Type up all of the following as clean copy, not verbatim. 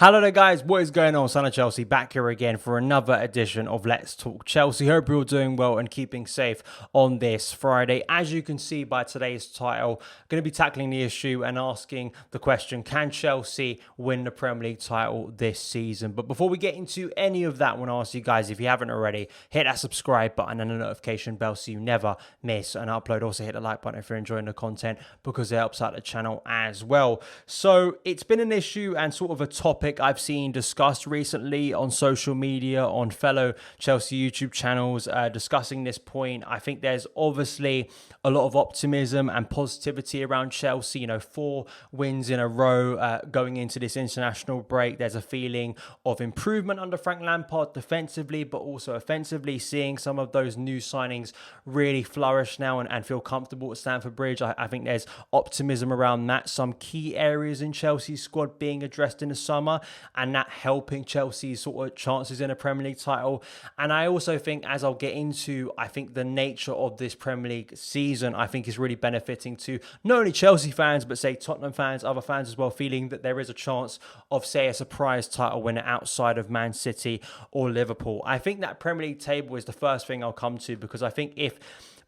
Hello there guys, what is going on? Son of Chelsea back here again for another edition of Let's Talk Chelsea. Hope you're all doing well and keeping safe on this Friday. As you can see by today's title, I'm going to be tackling the issue and asking the question, can Chelsea win the Premier League title this season? But before we get into any of that, I want to ask you guys, if you haven't already, hit that subscribe button and the notification bell so you never miss an upload. Also hit the like button if you're enjoying the content because it helps out the channel as well. So it's been an issue and sort of a topic I've seen discussed recently on social media, on fellow Chelsea YouTube channels, discussing this point. I think there's obviously a lot of optimism and positivity around Chelsea. You know, 4 wins in a row going into this international break. There's a feeling of improvement under Frank Lampard defensively, but also offensively, seeing some of those new signings really flourish now and feel comfortable at Stamford Bridge. I think there's optimism around that. Some key areas in Chelsea's squad being addressed in the summer, and that helping Chelsea's sort of chances in a Premier League title. And I also think, as I'll get into, I think the nature of this Premier League season, I think is really benefiting to not only Chelsea fans, but say Tottenham fans, other fans as well, feeling that there is a chance of, say, a surprise title winner outside of Man City or Liverpool. I think that Premier League table is the first thing I'll come to, because I think if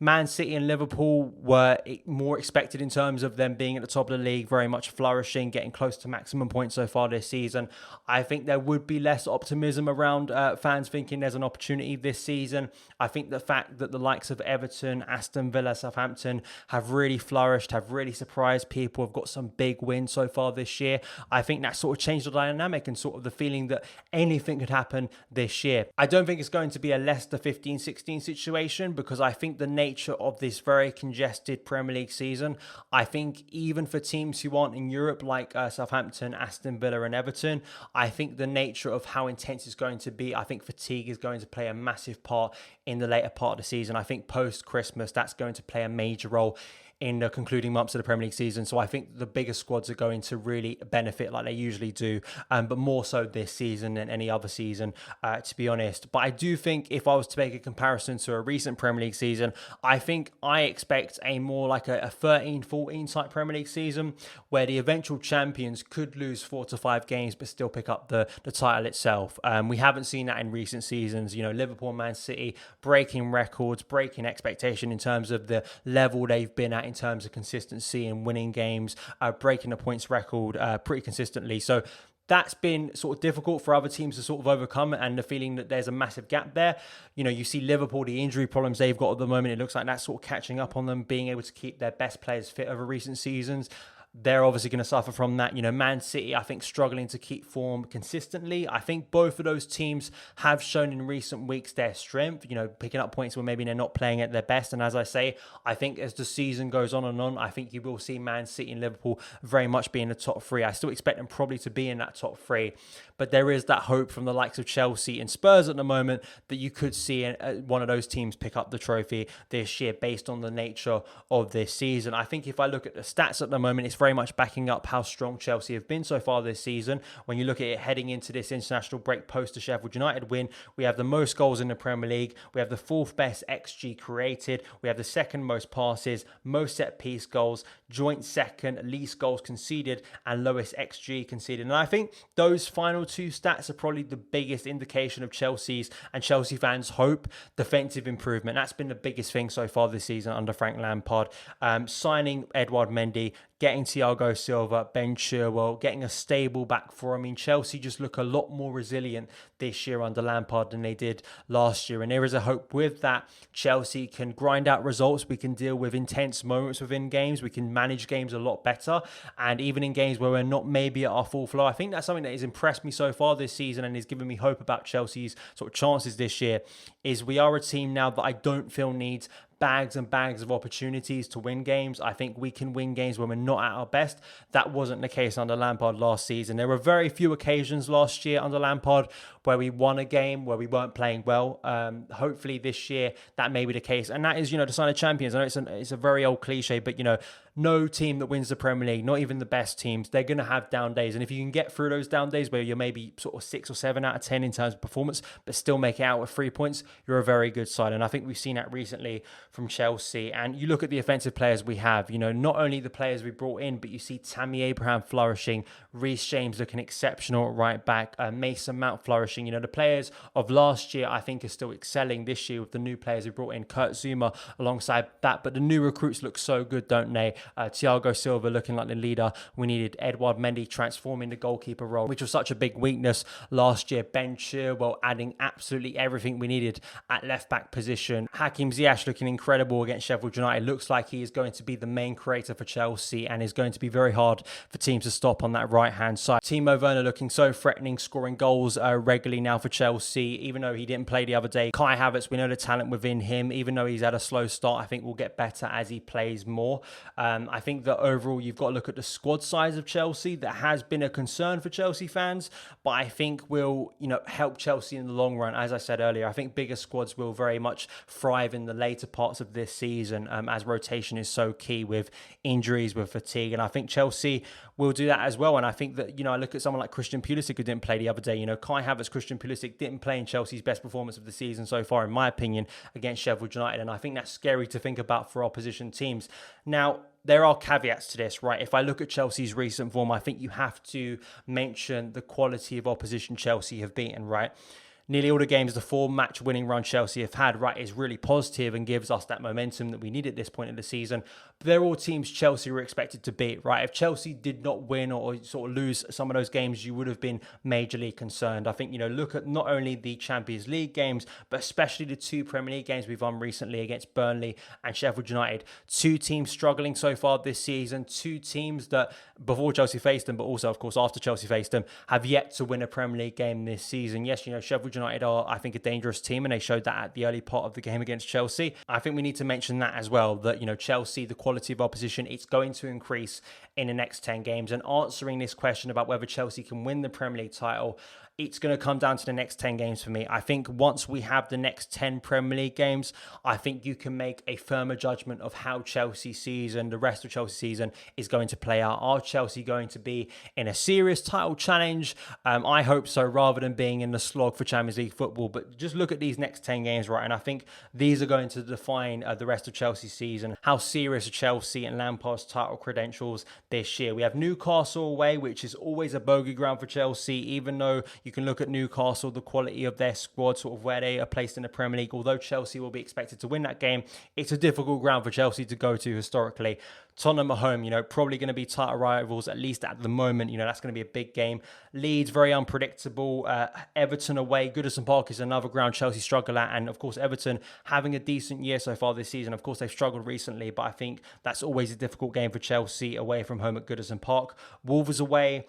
Man City and Liverpool were more expected in terms of them being at the top of the league, very much flourishing, getting close to maximum points so far this season, I think there would be less optimism around fans thinking there's an opportunity this season. I think the fact that the likes of Everton, Aston Villa, Southampton have really flourished, have really surprised people, have got some big wins so far this year, I think that sort of changed the dynamic and sort of the feeling that anything could happen this year. I don't think it's going to be a Leicester 15-16 situation, because I think the nature of this very congested Premier League season, I think even for teams who aren't in Europe like Southampton, Aston Villa and Everton, I think the nature of how intense it's going to be, I think fatigue is going to play a massive part in the later part of the season. I think post-Christmas, that's going to play a major role in the concluding months of the Premier League season. So I think the bigger squads are going to really benefit like they usually do, but more so this season than any other season, to be honest. But I do think if I was to make a comparison to a recent Premier League season, I think I expect a more like a 13-14 type Premier League season, where the eventual champions could lose 4 to 5 games but still pick up the title itself. We haven't seen that in recent seasons. You know, Liverpool and Man City breaking records, breaking expectation in terms of the level they've been at in terms of consistency and winning games, breaking the points record pretty consistently. So that's been sort of difficult for other teams to sort of overcome, and the feeling that there's a massive gap there. You know, you see Liverpool, the injury problems they've got at the moment, it looks like that's sort of catching up on them, being able to keep their best players fit over recent seasons. They're obviously going to suffer from that. You know, Man City, I think, struggling to keep form consistently. I think both of those teams have shown in recent weeks their strength, you know, picking up points where maybe they're not playing at their best. And as I say, I think as the season goes on and on, I think you will see Man City and Liverpool very much be in the top 3. I still expect them probably to be in that top 3. But there is that hope from the likes of Chelsea and Spurs at the moment that you could see one of those teams pick up the trophy this year based on the nature of this season. I think if I look at the stats at the moment, it's very much backing up how strong Chelsea have been so far this season. When you look at it heading into this international break post the Sheffield United win, we have the most goals in the Premier League. We have the 4th best XG created. We have the 2nd most passes, most set piece goals, joint 2nd, least goals conceded, and lowest XG conceded. And I think those final 2 stats are probably the biggest indication of Chelsea's and Chelsea fans' hope, defensive improvement. That's been the biggest thing so far this season under Frank Lampard. Signing Edouard Mendy, getting Thiago Silva, Ben Chilwell, getting a stable back four. I mean, Chelsea just look a lot more resilient this year under Lampard than they did last year. And there is a hope with that. Chelsea can grind out results. We can deal with intense moments within games. We can manage games a lot better. And even in games where we're not maybe at our full flow, I think that's something that has impressed me so far this season and has given me hope about Chelsea's sort of chances this year, is we are a team now that I don't feel needs bags and bags of opportunities to win games. I think we can win games when we're not at our best. That wasn't the case under Lampard last season. There were very few occasions last year under Lampard where we won a game where we weren't playing well. Hopefully this year that may be the case. And that is, the sign of champions. I know it's a very old cliche, but, no team that wins the Premier League, not even the best teams, they're going to have down days. And if you can get through those down days where you're maybe sort of 6 or 7 out of 10 in terms of performance, but still make it out with 3 points, you're a very good side. And I think we've seen that recently from Chelsea. And you look at the offensive players we have, not only the players we brought in, but you see Tammy Abraham flourishing, Reece James looking exceptional at right back, Mason Mount flourishing. The players of last year, I think, are still excelling this year with the new players we brought in, Kurt Zuma alongside that. But the new recruits look so good, don't they? Thiago Silva looking like the leader we needed. Edouard Mendy transforming the goalkeeper role, which was such a big weakness last year. Ben Chilwell adding absolutely everything we needed at left back position. Hakim Ziyech looking incredible against Sheffield United. Looks like he is going to be the main creator for Chelsea and is going to be very hard for teams to stop on that right hand side. Timo Werner looking so threatening, scoring goals regularly now for Chelsea, even though he didn't play the other day. Kai Havertz, we know the talent within him, even though he's had a slow start. I think will get better as he plays more. I think that overall you've got to look at the squad size of Chelsea. That has been a concern for Chelsea fans, but I think will help Chelsea in the long run. As I said earlier, I think bigger squads will very much thrive in the later parts of this season, as rotation is so key with injuries, with fatigue, and I think Chelsea will do that as well. And I think that I look at someone like Christian Pulisic, who didn't play the other day. Kai Havertz, Christian Pulisic didn't play in Chelsea's best performance of the season so far, in my opinion, against Sheffield United, and I think that's scary to think about for opposition teams. Now, there are caveats to this, right? If I look at Chelsea's recent form, I think you have to mention the quality of opposition Chelsea have beaten, right? Nearly all the games, the 4-match winning run Chelsea have had, right, is really positive and gives us that momentum that we need at this point in the season. But they're all teams Chelsea were expected to beat, right? If Chelsea did not win or sort of lose some of those games, you would have been majorly concerned. I think, look at not only the Champions League games, but especially the 2 Premier League games we've won recently against Burnley and Sheffield United. 2 teams struggling so far this season, 2 teams that before Chelsea faced them, but also, of course, after Chelsea faced them, have yet to win a Premier League game this season. Yes, Sheffield United are, I think, a dangerous team, and they showed that at the early part of the game against Chelsea. I think we need to mention that as well, that, Chelsea, the quality of opposition, it's going to increase in the next 10 games. And answering this question about whether Chelsea can win the Premier League title, it's going to come down to the next 10 games for me. I think once we have the next 10 Premier League games, I think you can make a firmer judgment of how Chelsea's season, the rest of Chelsea's season, is going to play out. Are Chelsea going to be in a serious title challenge? I hope so, rather than being in the slog for Champions League football. But just look at these next 10 games, right? And I think these are going to define the rest of Chelsea's season. How serious are Chelsea and Lampard's title credentials this year? We have Newcastle away, which is always a bogey ground for Chelsea, even though you can look at Newcastle, the quality of their squad, sort of where they are placed in the Premier League. Although Chelsea will be expected to win that game, it's a difficult ground for Chelsea to go to historically. Tottenham at home, probably going to be title rivals, at least at the moment. That's going to be a big game. Leeds, very unpredictable. Everton away. Goodison Park is another ground Chelsea struggle at. And, of course, Everton having a decent year so far this season. Of course, they've struggled recently, but I think that's always a difficult game for Chelsea away from home at Goodison Park. Wolves away.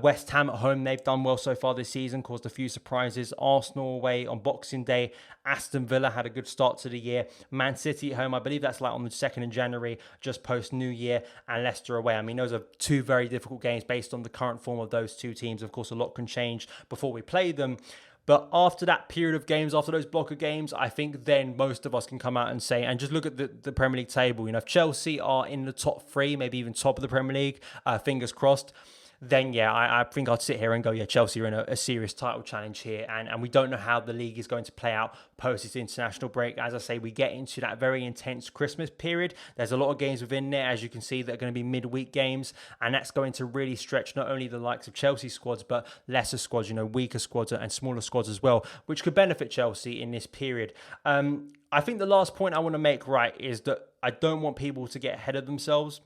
West Ham at home. They've done well so far this season, caused a few surprises. Arsenal away on Boxing Day. Aston Villa had a good start to the year. Man City at home, I believe that's like on the 2nd of January, just post New Year, and Leicester away. I mean, those are 2 very difficult games based on the current form of those 2 teams. Of course, a lot can change before we play them. But after that period of games, after those block of games, I think then most of us can come out and say, and just look at the Premier League table. If Chelsea are in the top 3, maybe even top of the Premier League, fingers crossed, then yeah, I think I'd sit here and go, yeah, Chelsea are in a serious title challenge here. And we don't know how the league is going to play out post this international break. As I say, we get into that very intense Christmas period. There's a lot of games within there, as you can see, that are going to be midweek games. And that's going to really stretch not only the likes of Chelsea squads, but lesser squads, weaker squads and smaller squads as well, which could benefit Chelsea in this period. I think the last point I want to make, right, is that I don't want people to get ahead of themselves.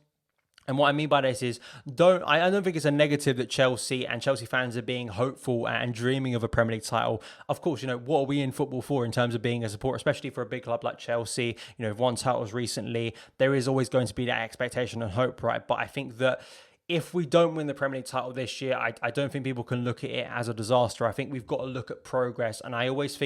And what I mean by this is, I don't think it's a negative that Chelsea and Chelsea fans are being hopeful and dreaming of a Premier League title. Of course, what are we in football for in terms of being a supporter, especially for a big club like Chelsea? We've won titles recently. There is always going to be that expectation and hope, right? But I think that if we don't win the Premier League title this year, I don't think people can look at it as a disaster. I think we've got to look at progress. And I always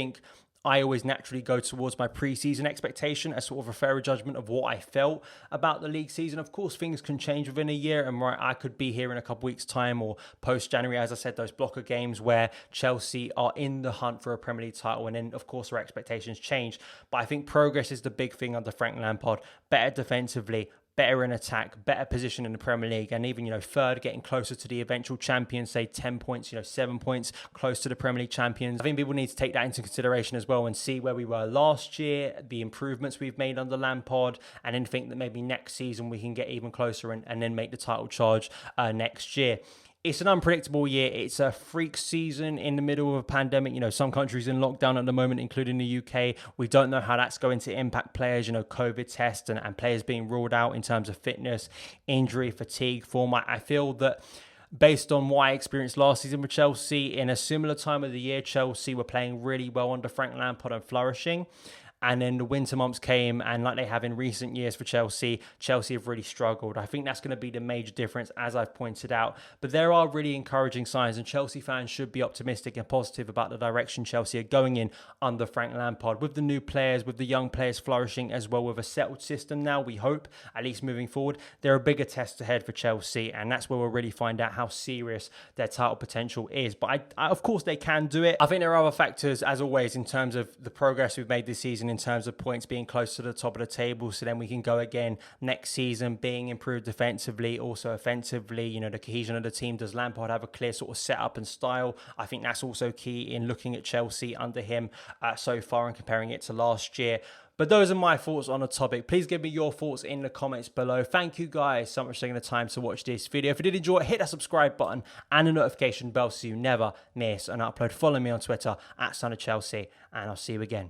naturally go towards my pre-season expectation as sort of a fairer judgment of what I felt about the league season. Of course, things can change within a year, and right, I could be here in a couple weeks' time or post-January, as I said, those blocker games where Chelsea are in the hunt for a Premier League title, and then, of course, our expectations change. But I think progress is the big thing under Frank Lampard. Better defensively, better in attack, better position in the Premier League, and even, third, getting closer to the eventual champions, say 10 points, 7 points close to the Premier League champions. I think people need to take that into consideration as well and see where we were last year, the improvements we've made under Lampard, and then think that maybe next season we can get even closer and then make the title charge next year. It's an unpredictable year. It's a freak season in the middle of a pandemic. Some countries in lockdown at the moment, including the UK. We don't know how that's going to impact players, COVID tests and players being ruled out in terms of fitness, injury, fatigue, form. I feel that based on what I experienced last season with Chelsea, in a similar time of the year, Chelsea were playing really well under Frank Lampard and flourishing. And then the winter months came, and like they have in recent years for Chelsea have really struggled. I think that's going to be the major difference, as I've pointed out. But there are really encouraging signs, and Chelsea fans should be optimistic and positive about the direction Chelsea are going in under Frank Lampard. With the new players, with the young players flourishing as well, with a settled system now, we hope, at least moving forward, there are bigger tests ahead for Chelsea, and that's where we'll really find out how serious their title potential is. But of course, they can do it. I think there are other factors, as always, in terms of the progress we've made this season in terms of points being close to the top of the table, so then we can go again next season being improved defensively, also offensively, the cohesion of the team. Does Lampard have a clear sort of setup and style? I think that's also key in looking at Chelsea under him so far and comparing it to last year. But those are my thoughts on the topic. Please give me your thoughts in the comments below. Thank you guys so much for taking the time to watch this video. If you did enjoy it, hit that subscribe button and the notification bell so you never miss an upload. Follow me on Twitter @SonofChelsea, and I'll see you again